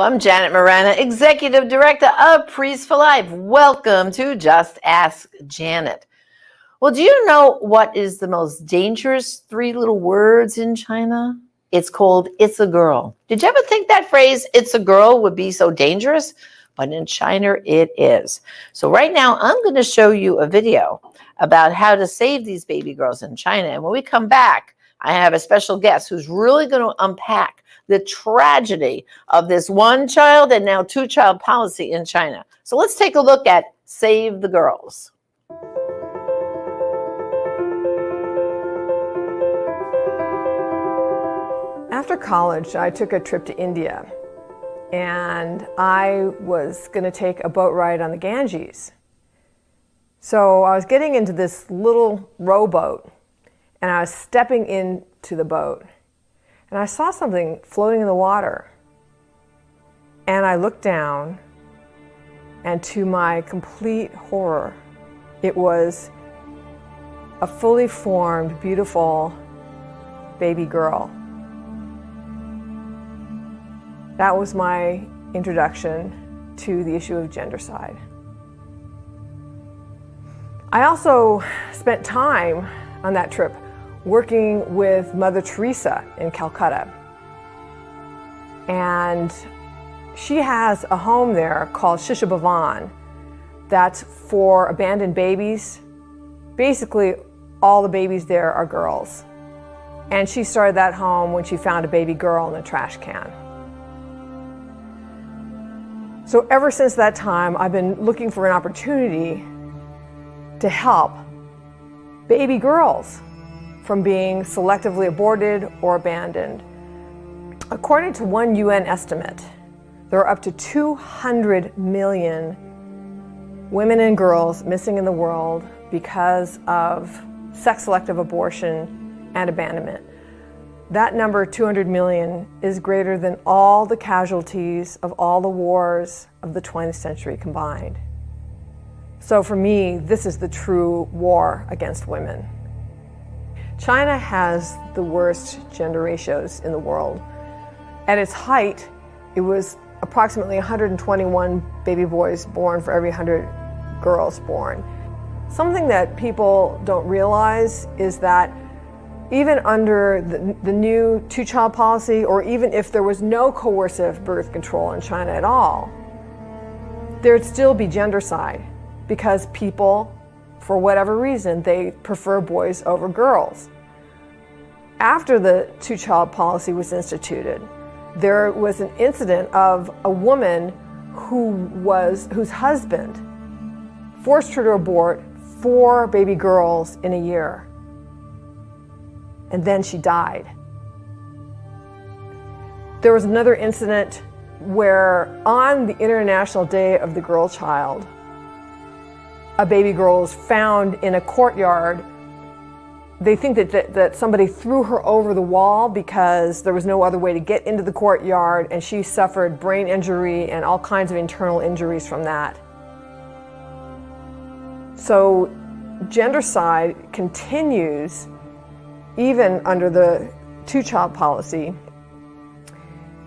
I'm Janet Morana, Executive Director of Priests for Life. Welcome to Just Ask Janet. Well, do you know what is the most dangerous three little words in China? It's called "it's a girl." Did you ever think that phrase, "it's a girl," would be so dangerous? But in China, it is. So right now, I'm going to show you a video about how to save these baby girls in China. And when we come back, I have a special guest who's really going to unpack the tragedy of this one-child and now two-child policy in China. So let's take a look at Save the Girls. After college, I took a trip to India, and I was going to take a boat ride on the Ganges. So I was getting into this little rowboat, and I was stepping into the boat, and I saw something floating in the water. And I looked down, and to my complete horror, it was a fully formed, beautiful baby girl. That was my introduction to the issue of gendercide. I also spent time on that trip working with Mother Teresa in Calcutta. And she has a home there called Shisha Bhavan that's for abandoned babies. Basically, all the babies there are girls. And she started that home when she found a baby girl in a trash can. So ever since that time, I've been looking for an opportunity to help baby girls from being selectively aborted or abandoned. According to one UN estimate, there are up to 200 million women and girls missing in the world because of sex-selective abortion and abandonment. That number, 200 million, is greater than all the casualties of all the wars of the 20th century combined. So for me, this is the true war against women. China has the worst gender ratios in the world. At its height, it was approximately 121 baby boys born for every 100 girls born. Something that people don't realize is that even under the new two-child policy, or even if there was no coercive birth control in China at all, there'd still be gendercide because people, for whatever reason, they prefer boys over girls. After the two-child policy was instituted, there was an incident of a woman whose husband forced her to abort 4 baby girls in a year. And then she died. There was another incident where on the International Day of the Girl Child, a baby girl was found in a courtyard. They think that somebody threw her over the wall because there was no other way to get into the courtyard, and she suffered brain injury and all kinds of internal injuries from that. So gendercide continues even under the two-child policy,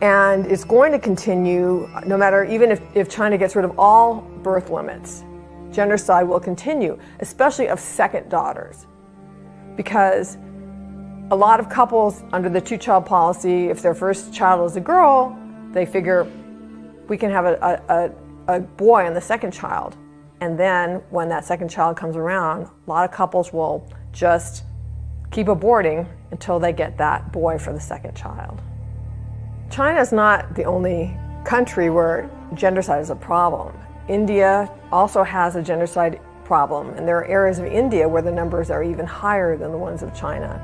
and it's going to continue no matter, even if China gets rid of all birth limits. Gendercide will continue, especially of second daughters, because a lot of couples under the two-child policy, if their first child is a girl, they figure we can have a boy on the second child. And then when that second child comes around, a lot of couples will just keep aborting until they get that boy for the second child. China is not the only country where gendercide is a problem. India also has a gendercide problem, and there are areas of India where the numbers are even higher than the ones of China.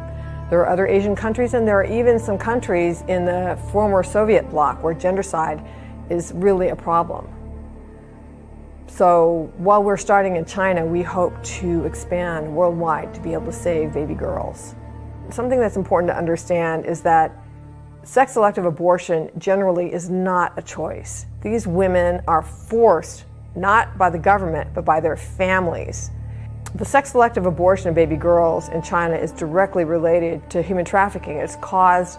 There are other Asian countries, and there are even some countries in the former Soviet bloc where gendercide is really a problem. So while we're starting in China, we hope to expand worldwide to be able to save baby girls. Something that's important to understand is that sex-selective abortion generally is not a choice. These women are forced, not by the government, but by their families. The sex-selective abortion of baby girls in China is directly related to human trafficking. It's caused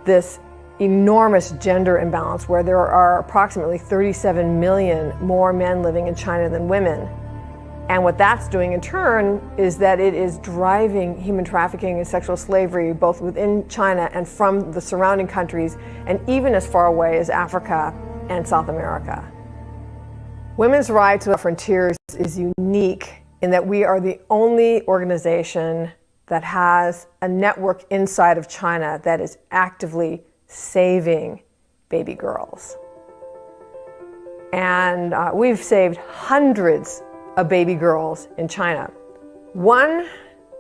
this enormous gender imbalance where there are approximately 37 million more men living in China than women. And what that's doing in turn is that it is driving human trafficking and sexual slavery both within China and from the surrounding countries, and even as far away as Africa and South America. Women's Right to the Frontiers is unique in that we are the only organization that has a network inside of China that is actively saving baby girls. And we've saved hundreds of baby girls in China. One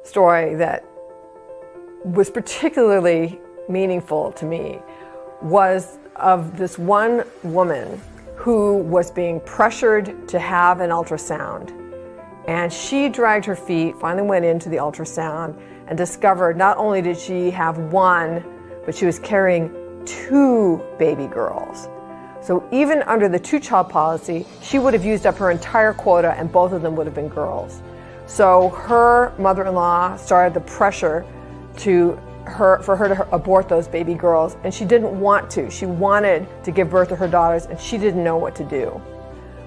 story that was particularly meaningful to me was of this one woman who was being pressured to have an ultrasound. And she dragged her feet, finally went into the ultrasound, and discovered not only did she have one, but she was carrying 2 baby girls. So even under the 2-child policy, she would have used up her entire quota and both of them would have been girls. So her mother-in-law started the pressure for her to abort those baby girls, and she didn't want to. She wanted to give birth to her daughters, and she didn't know what to do.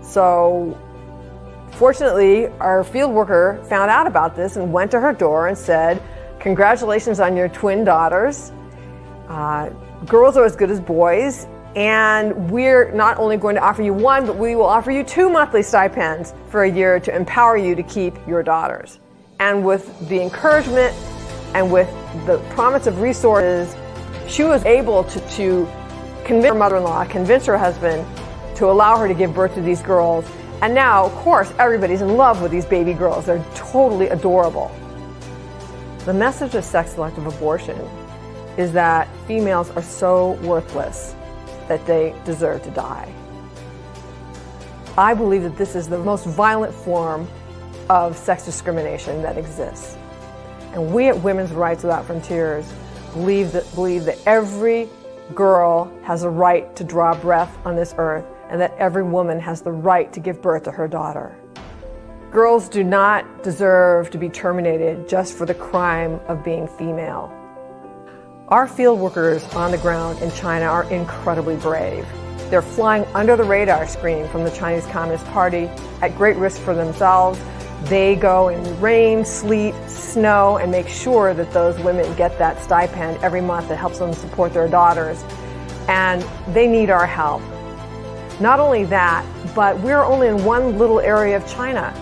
So fortunately, our field worker found out about this and went to her door and said, "Congratulations on your twin daughters. Girls are as good as boys, and we're not only going to offer you 1, but we will offer you 2 monthly stipends for a year to empower you to keep your daughters." And with the encouragement and with the promise of resources, she was able to convince her mother-in-law, convince her husband to allow her to give birth to these girls. And now, of course, everybody's in love with these baby girls. They're totally adorable. The message of sex-selective abortion is that females are so worthless that they deserve to die. I believe that this is the most violent form of sex discrimination that exists. And we at Women's Rights Without Frontiers believe that every girl has a right to draw breath on this earth, and that every woman has the right to give birth to her daughter. Girls do not deserve to be terminated just for the crime of being female. Our field workers on the ground in China are incredibly brave. They're flying under the radar screen from the Chinese Communist Party at great risk for themselves. They go in rain, sleet, snow, and make sure that those women get that stipend every month that helps them support their daughters. And they need our help. Not only that, but we're only in one little area of China.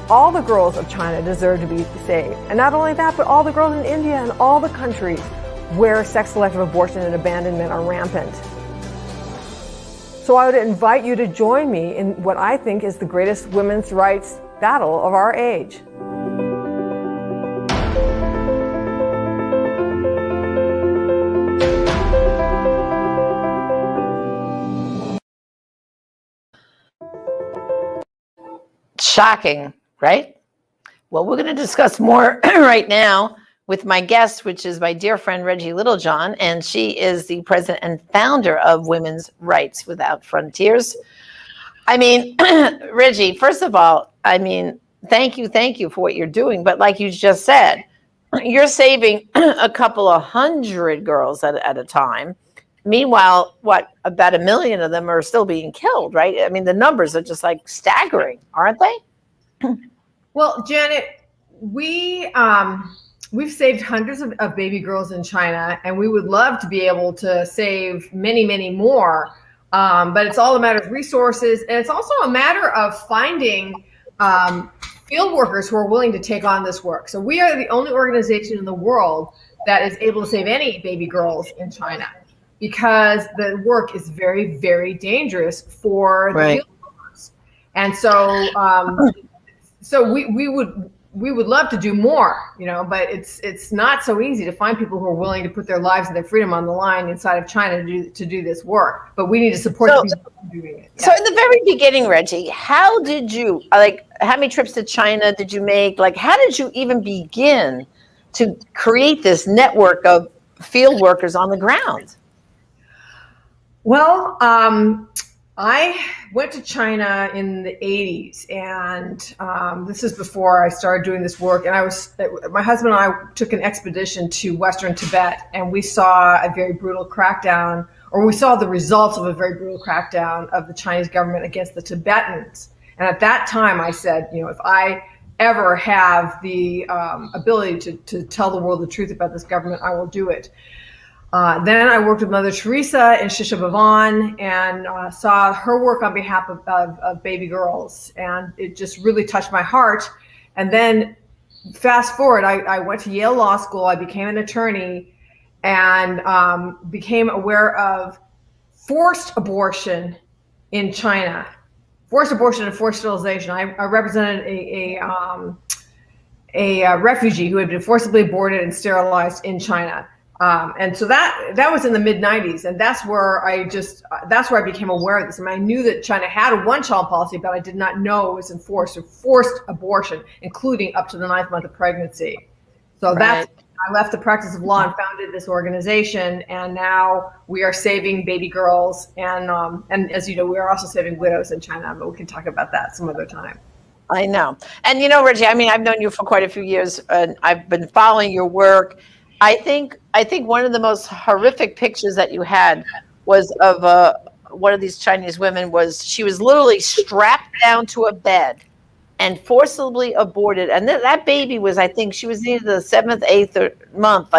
All the girls of China deserve to be saved. And not only that, but all the girls in India and all the countries where sex-selective abortion and abandonment are rampant. So I would invite you to join me in what I think is the greatest women's rights battle of our age. Shocking, right? Well, we're going to discuss more right now with my guest, which is my dear friend Reggie Littlejohn, and she is the president and founder of Women's Rights Without Frontiers. I mean, Reggie, first of all, I mean, thank you for what you're doing. But like you just said, you're saving a couple of hundred girls at a time. Meanwhile, about 1 million of them are still being killed, right? I mean, the numbers are just like staggering, aren't they? Well, Janet, we've saved hundreds of baby girls in China, and we would love to be able to save many, many more. But it's all a matter of resources, and it's also a matter of finding field workers who are willing to take on this work. So we are the only organization in the world that is able to save any baby girls in China, because the work is very, very dangerous for the field workers. And so we would love to do more, but it's not so easy to find people who are willing to put their lives and their freedom on the line inside of China to do this work. But we need to support the people doing it. Yeah. So in the very beginning, Reggie, how did you, how many trips to China did you make? How did you even begin to create this network of field workers on the ground? Well, I went to China in the 80s, and this is before I started doing this work. And my husband and I took an expedition to Western Tibet, and we saw a very brutal crackdown, or we saw the results of a very brutal crackdown of the Chinese government against the Tibetans. And at that time, I said, if I ever have the ability to tell the world the truth about this government, I will do it. Then I worked with Mother Teresa in Shishavavan and saw her work on behalf of baby girls. And it just really touched my heart. And then fast forward, I went to Yale Law School. I became an attorney and became aware of forced abortion in China. Forced abortion and forced sterilization. I represented a refugee who had been forcibly aborted and sterilized in China. And so that was in the mid 90s. And that's where I became aware of this. I knew that China had a one-child policy, but I did not know it was enforced or forced abortion, including up to the 9th month of pregnancy. So Right. I left the practice of law and founded this organization. And now we are saving baby girls. And as you know, we are also saving widows in China, but we can talk about that some other time. I know. And Reggie, I've known you for quite a few years, and I've been following your work. I think one of the most horrific pictures that you had was of one of these Chinese women. She was literally strapped down to a bed and forcibly aborted. And that baby was, I think, she was either the 7th, 8th month.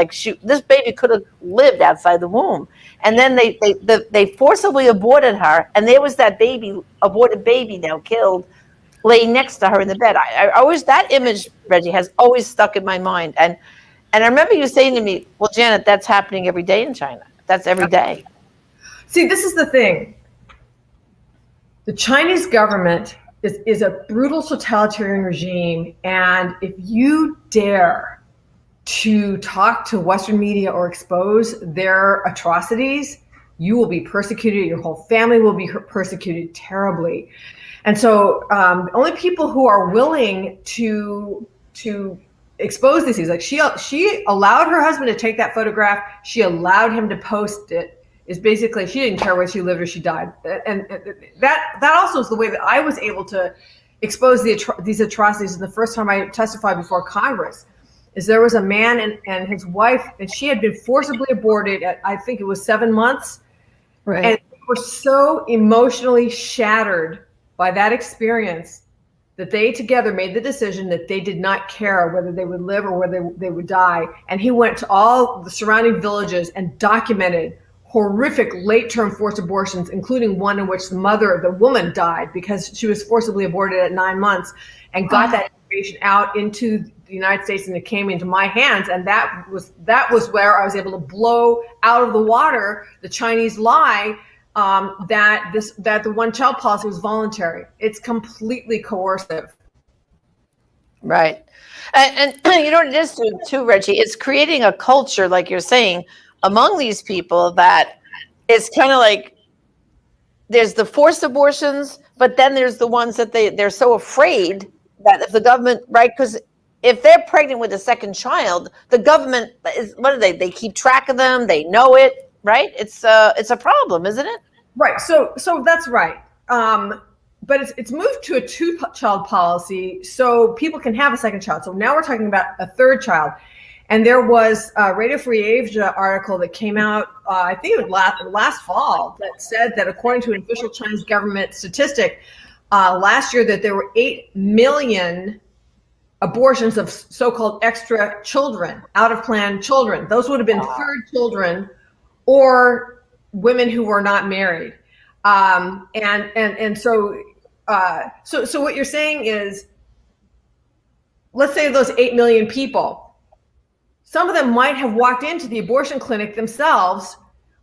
This baby could have lived outside the womb. And then they forcibly aborted her, and there was that aborted baby now killed, laying next to her in the bed. I always, that image, Reggie, has always stuck in my mind. And I remember you saying to me, well, Janet, that's happening every day in China. That's every day. See, this is the thing. The Chinese government is a brutal totalitarian regime. And if you dare to talk to Western media or expose their atrocities, you will be persecuted. Your whole family will be persecuted terribly. And so the only people who are willing to expose these things, like she allowed her husband to take that photograph, she allowed him to post it, is basically she didn't care whether she lived or she died. And that also is the way that I was able to expose these atrocities. And the first time I testified before Congress is there was a man and his wife, and she had been forcibly aborted at, I think it was 7 months. Right. And they were so emotionally shattered by that experience that they together made the decision that they did not care whether they would live or whether they would die. And he went to all the surrounding villages and documented horrific late-term forced abortions, including one in which the woman died because she was forcibly aborted at 9 months, and got that information out into the United States, and it came into my hands. And that was where I was able to blow out of the water the Chinese lie that the one-child policy was voluntary. It's completely coercive. Right. And you know what it is too, Reggie? It's creating a culture, like you're saying, among these people that it's kind of like there's the forced abortions, but then there's the ones that they're so afraid that if the government, right, because if they're pregnant with a second child, the government what do they keep track of them, they know it, right? It's a problem, isn't it? Right. So that's right. But it's moved to a 2-child policy so people can have a second child. So now we're talking about a third child. And there was a Radio Free Asia article that came out, I think it was last fall, that said that according to an official Chinese government statistic, last year that there were 8 million abortions of so-called extra children, out-of-plan children. Those would have been third children or women who were not married. So what you're saying is, let's say those 8 million people, some of them might have walked into the abortion clinic themselves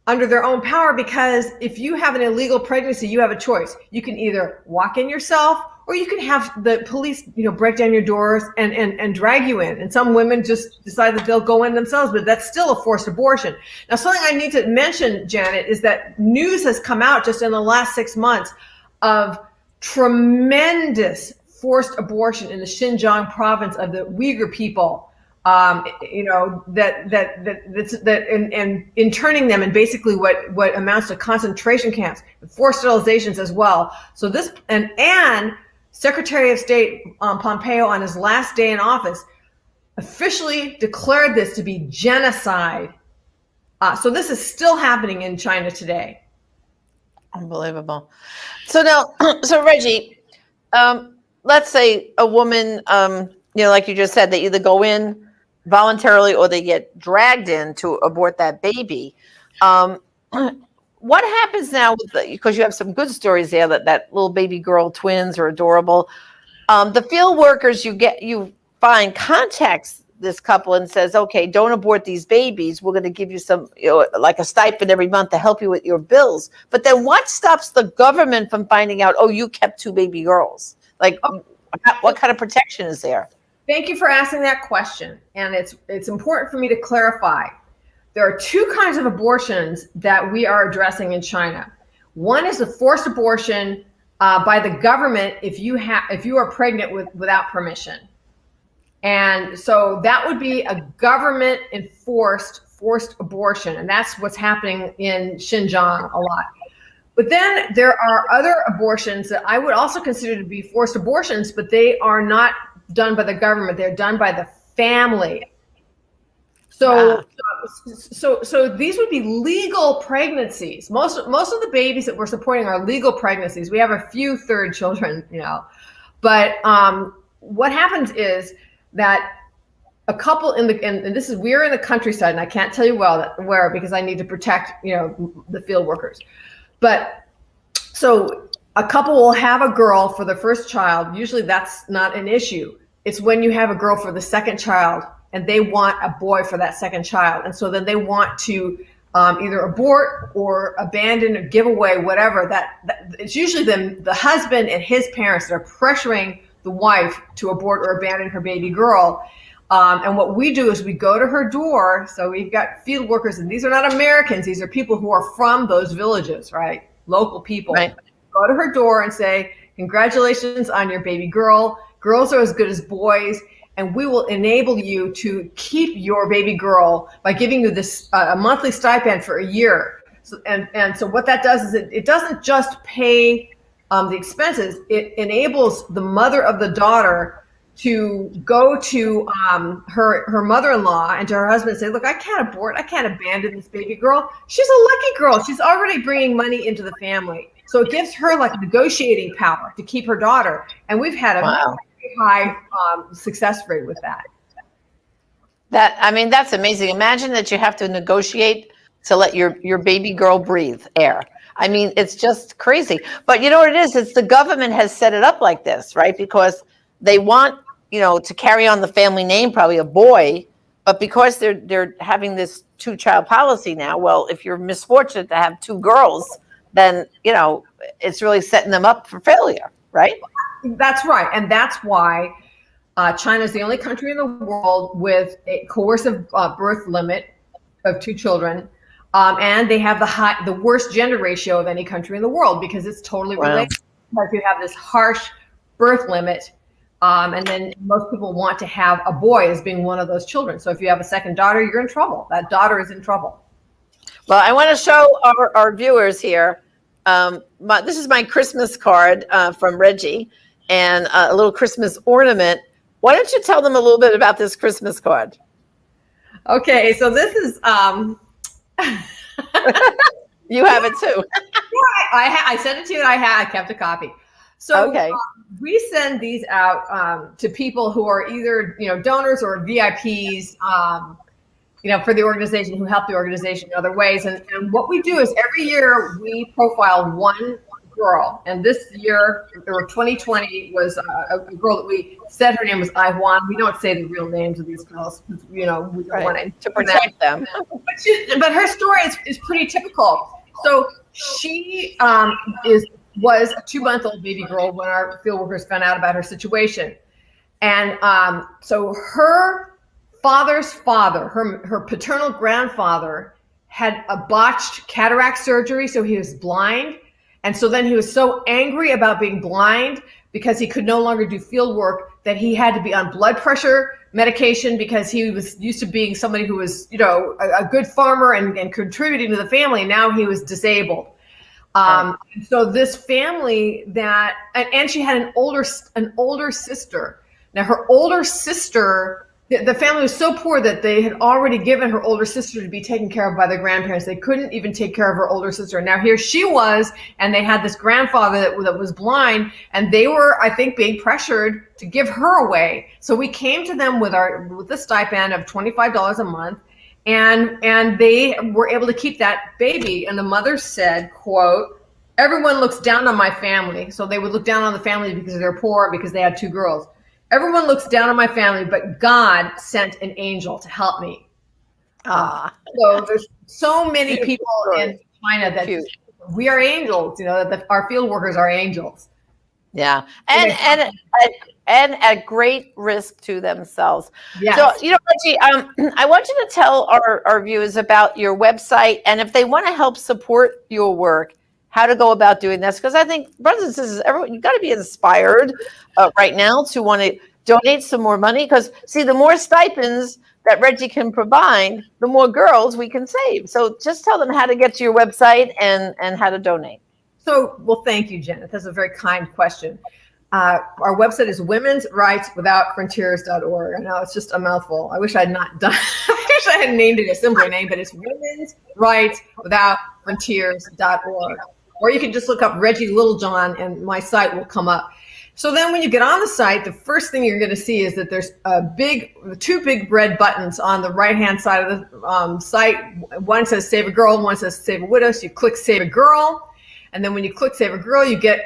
under their own power, because if you have an illegal pregnancy, you have a choice. You can either walk in yourself, or you can have the police, break down your doors and drag you in. And some women just decide that they'll go in themselves, but that's still a forced abortion. Now, something I need to mention, Janet, is that news has come out just in the last 6 months of tremendous forced abortion in the Xinjiang province of the Uyghur people. and interning them in basically what amounts to concentration camps, forced sterilizations as well. So this and Secretary of State Pompeo on his last day in office officially declared this to be genocide. So this is still happening in China today. Unbelievable. So now, so Reggie, let's say a woman, like you just said, they either go in voluntarily or they get dragged in to abort that baby. What happens now because you have some good stories there that little baby girl twins are adorable. The field workers you find contacts this couple and says, okay, don't abort these babies. We're going to give you some, like a stipend every month to help you with your bills. But then what stops the government from finding out, oh, you kept 2 baby girls? Like, what kind of protection is there? Thank you for asking that question. And it's important for me to clarify. There are 2 kinds of abortions that we are addressing in China. One is a forced abortion by the government if you are pregnant without permission. And so that would be a government enforced forced abortion. And that's what's happening in Xinjiang a lot. But then there are other abortions that I would also consider to be forced abortions, but they are not done by the government. They're done by the family. So, so these would be legal pregnancies. Most of the babies that we're supporting are legal pregnancies. We have a few third children, but what happens is that a couple and we're in the countryside, and I can't tell you where because I need to protect, the field workers. But so a couple will have a girl for the first child. Usually that's not an issue. It's when you have a girl for the second child and they want a boy for that second child. And so then they want to either abort or abandon or give away, whatever. That it's usually the husband and his parents that are pressuring the wife to abort or abandon her baby girl. And what we do is we go to her door. So we've got field workers, and these are not Americans. These are people who are from those villages, right? Local people. Right. Go to her door and say, congratulations on your baby girl. Girls are as good as boys. And we will enable you to keep your baby girl by giving you this a monthly stipend for a year. So, and so what that does is it doesn't just pay the expenses. It enables the mother of the daughter to go to her mother-in-law and to her husband and say, look, I can't abort. I can't abandon this baby girl. She's a lucky girl. She's already bringing money into the family. So it gives her like negotiating power to keep her daughter. And we've had a very high success rate with that. That's amazing. Imagine that you have to negotiate to let your baby girl breathe air. It's just crazy. But you know what it is? It's the government has set it up like this, right? Because they want, to carry on the family name, probably a boy, but because they're having this 2-child policy now, well, if you're misfortunate to have 2 girls, then, it's really setting them up for failure, right? That's right. And that's why China is the only country in the world with a coercive birth limit of 2 children. And they have the worst gender ratio of any country in the world because it's totally related. Because you have this harsh birth limit. And then most people want to have a boy as being one of those children. So if you have a second daughter, you're in trouble. That daughter is in trouble. Well, I want to show our viewers here. This is my Christmas card from Reggie and a little Christmas ornament. Why don't you tell them a little bit about this Christmas card? Okay, so this is... You have it too. Yeah, I sent it to you and I kept a copy. So okay. We send these out to people who are either, donors or VIPs, for the organization, who help the organization in other ways. And what we do is every year we profile one girl. And this year, or 2020, was a girl that we said her name was Iwan. We don't say the real names of these girls, we don't want to protect them. But her story is pretty typical. So she was a 2-month-old baby girl when our field workers found out about her situation. And so her father's father, her paternal grandfather, had a botched cataract surgery, so he was blind. And so then he was so angry about being blind because he could no longer do field work that he had to be on blood pressure medication because he was used to being somebody who was, a good farmer and contributing to the family. And now he was disabled. So this family and she had an older sister. Now her older sister, the family was so poor that they had already given her older sister to be taken care of by the grandparents. They couldn't even take care of her older sister. Now here she was, and they had this grandfather that was blind, and they were, I think, being pressured to give her away. So we came to them with the stipend of $25 a month, and they were able to keep that baby. And the mother said, quote, "Everyone looks down on my family." So they would look down on the family because they're poor, because they had 2 girls. "Everyone looks down on my family, but God sent an angel to help me." So there's so many people in China that we are angels, that our field workers are angels. Yeah. And at great risk to themselves. Yes. So, Reggie, I want you to tell our viewers about your website, and if they want to help support your work, how to go about doing this. Because I think, brothers and sisters, everyone, you've got to be inspired right now to want to donate some more money. Because, see, the more stipends that Reggie can provide, the more girls we can save. So just tell them how to get to your website and how to donate. Well, thank you, Janet. That's a very kind question. Our website is womensrightswithoutfrontiers.org. I know it's just a mouthful. I wish I had not done. I wish I had named it a simpler name, but it's womensrightswithoutfrontiers.org. Or you can just look up Reggie Littlejohn and my site will come up. So then when you get on the site, the first thing you're going to see is that there's 2 big red buttons on the right-hand side of the site. One says Save a Girl, one says Save a Widow. So you click Save a Girl. And then when you click Save a Girl, you can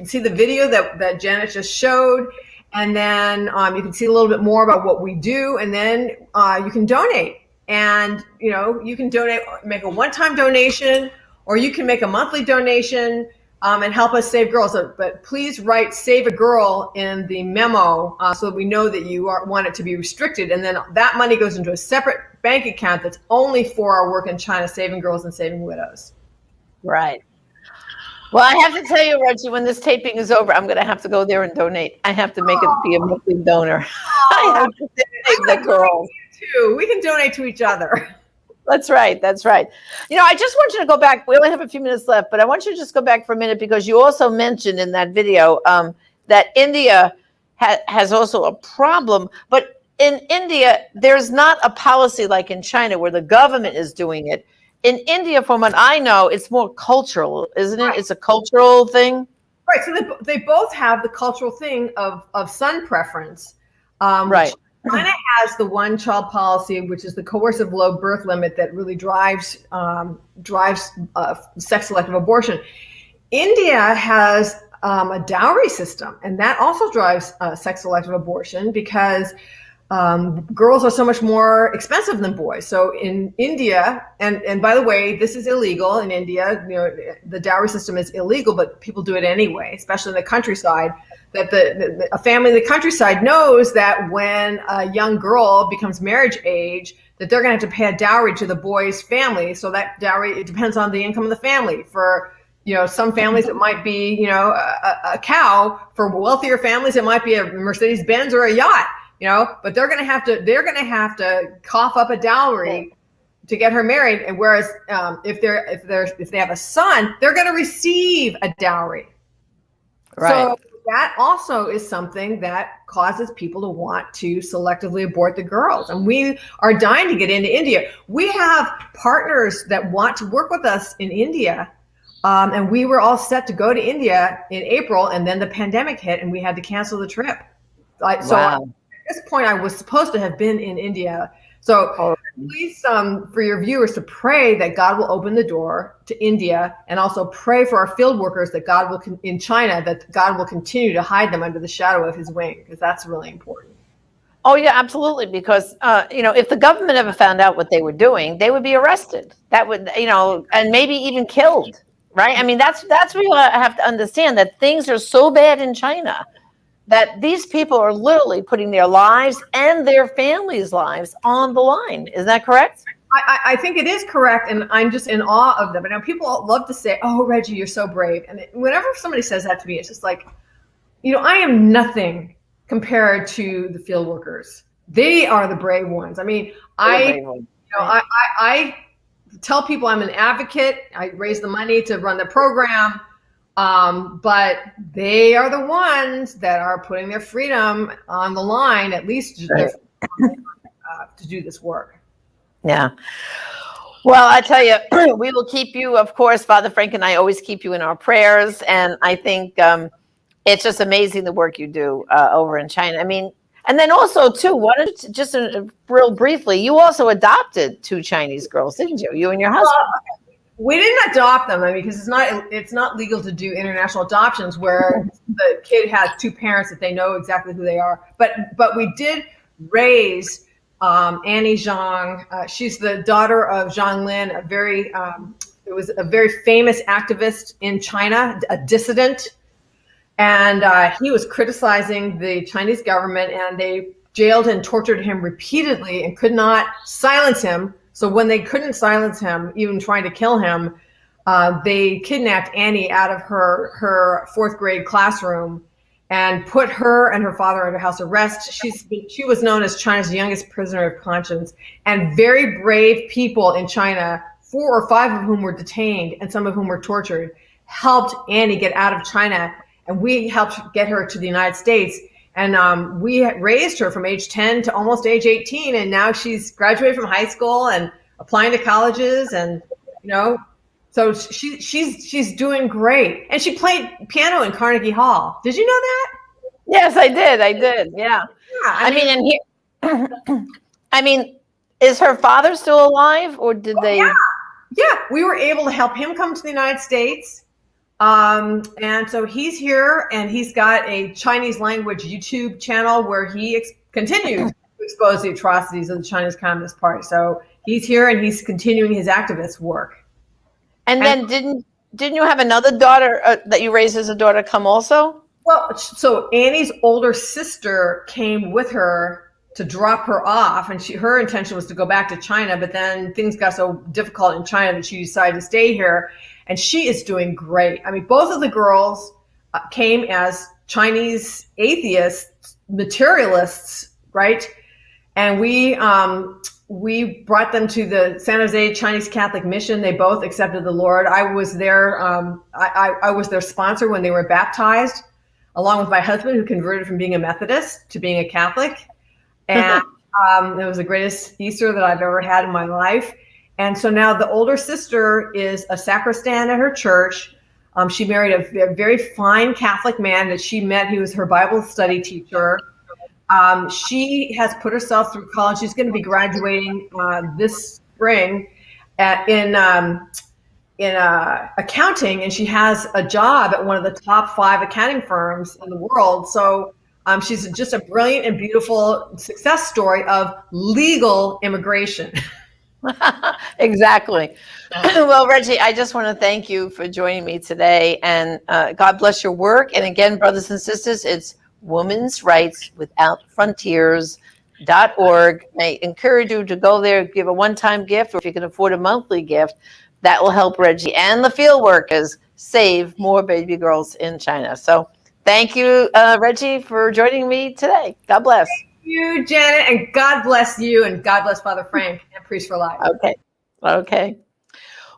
see the video that Janet just showed. And then you can see a little bit more about what we do. And then you can donate. And, you can donate, make a one-time donation, or you can make a monthly donation and help us save girls. But please write Save a Girl in the memo so that we know that you want it to be restricted. And then that money goes into a separate bank account that's only for our work in China, saving girls and saving widows. Right. Well, I have to tell you, Reggie, when this taping is over, I'm going to have to go there and donate. I have to make it be a monthly donor. I have to save the girls. Too. We can donate to each other. That's right. That's right. I just want you to go back. We only have a few minutes left, but I want you to just go back for a minute because you also mentioned in that video that India has also a problem. But in India, there's not a policy like in China where the government is doing it. In India, from what I know, it's more cultural, isn't it? Right. It's a cultural thing. Right. So they both have the cultural thing of son preference. Right. China has the one-child policy, which is the coercive low birth limit that really drives sex-selective abortion. India has a dowry system, and that also drives sex-selective abortion because girls are so much more expensive than boys. So in India, and by the way, this is illegal in India. The dowry system is illegal, but people do it anyway, especially in the countryside. That a family in the countryside knows that when a young girl becomes marriage age, that they're going to have to pay a dowry to the boy's family. So that dowry, it depends on the income of the family. For some families it might be a cow. For wealthier families it might be a Mercedes Benz or a yacht. But they're going to have to cough up a dowry to get her married. And whereas if they have a son, they're going to receive a dowry. Right. So that also is something that causes people to want to selectively abort the girls. And we are dying to get into India. We have partners that want to work with us in India. And we were all set to go to India in April, and then the pandemic hit and we had to cancel the trip. So at this point, I was supposed to have been in India. So please, for your viewers, to pray that God will open the door to India, and also pray for our field workers that God will, in China, that God will continue to hide them under the shadow of his wing, because that's really important. Oh, yeah, absolutely. Because, if the government ever found out what they were doing, they would be arrested. That would, and maybe even killed. Right. I mean, that's where you have to understand that things are so bad in China that these people are literally putting their lives and their families' lives on the line. Is that correct? I think it is correct, and I'm just in awe of them. I know people love to say, "Oh, Reggie, you're so brave," and whenever somebody says that to me, it's just like, I am nothing compared to the field workers. They are the brave ones. I mean, I tell people I'm an advocate. I raise the money to run the program, but they are the ones that are putting their freedom on the line, at least to do this work. Yeah. Well, I tell you, we will keep you, of course, Father Frank and I always keep you in our prayers. And I think it's just amazing the work you do over in China. I mean, and then also, too, just real briefly, you also adopted 2 Chinese girls, didn't you? You and your husband. Well, we didn't adopt them, because it's not legal to do international adoptions where the kid has 2 parents that they know exactly who they are. But we did raise Annie Zhang. She's the daughter of Zhang Lin, it was a very famous activist in China, a dissident. And he was criticizing the Chinese government, and they jailed and tortured him repeatedly and could not silence him. So when they couldn't silence him, even trying to kill him, they kidnapped Annie out of her 4th grade classroom and put her and her father under house arrest. She was known as China's youngest prisoner of conscience, and very brave people in China, 4 or 5 of whom were detained and some of whom were tortured, helped Annie get out of China, and we helped get her to the United States. And we raised her from age 10 to almost age 18, and now she's graduated from high school and applying to colleges, and so she's doing great. And she played piano in Carnegie Hall. Did you know that? Yes, I did. Yeah. I mean, and here, I mean, is her father still alive, or did they? Yeah, we were able to help him come to the United States. And so he's here, and he's got a Chinese language YouTube channel where he continues to expose the atrocities of the Chinese Communist Party. So he's here, and he's continuing his activist work. And then didn't you have another daughter that you raised as a daughter come also? Well, so Annie's older sister came with her to drop her off, and her intention was to go back to China, but then things got so difficult in China that she decided to stay here, and she is doing great. I mean, both of the girls came as Chinese atheists, materialists, right? And we brought them to the San Jose Chinese Catholic Mission. They both accepted the Lord. I was there. I was their sponsor when they were baptized, along with my husband, who converted from being a Methodist to being a Catholic. And it was the greatest Easter that I've ever had in my life. And so now the older sister is a sacristan at her church. She married a very fine Catholic man that she met. He was her Bible study teacher. She has put herself through college. She's going to be graduating this spring in accounting, and she has a job at one of the top 5 accounting firms in the world. So she's just a brilliant and beautiful success story of legal immigration. Exactly. Well, Reggie, I just want to thank you for joining me today, and God bless your work. And again, brothers and sisters, it's Women's Rights Without Frontiers.org. I encourage you to go there, give a one-time gift, or if you can afford a monthly gift, that will help Reggie and the field workers save more baby girls in China. So thank you, Reggie, for joining me today. God bless. Thank you, Janet, and God bless you, and God bless Father Frank and Priest for Life. Okay.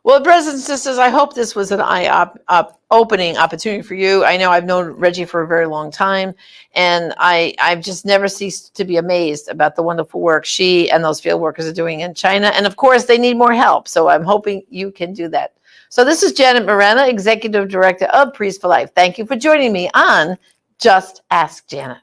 Well, brothers and sisters, I hope this was an eye-opening opportunity for you. I know I've known Reggie for a very long time, and I've just never ceased to be amazed about the wonderful work she and those field workers are doing in China. And of course, they need more help, so I'm hoping you can do that. So this is Janet Morena, Executive Director of Priest for Life. Thank you for joining me on Just Ask Janet.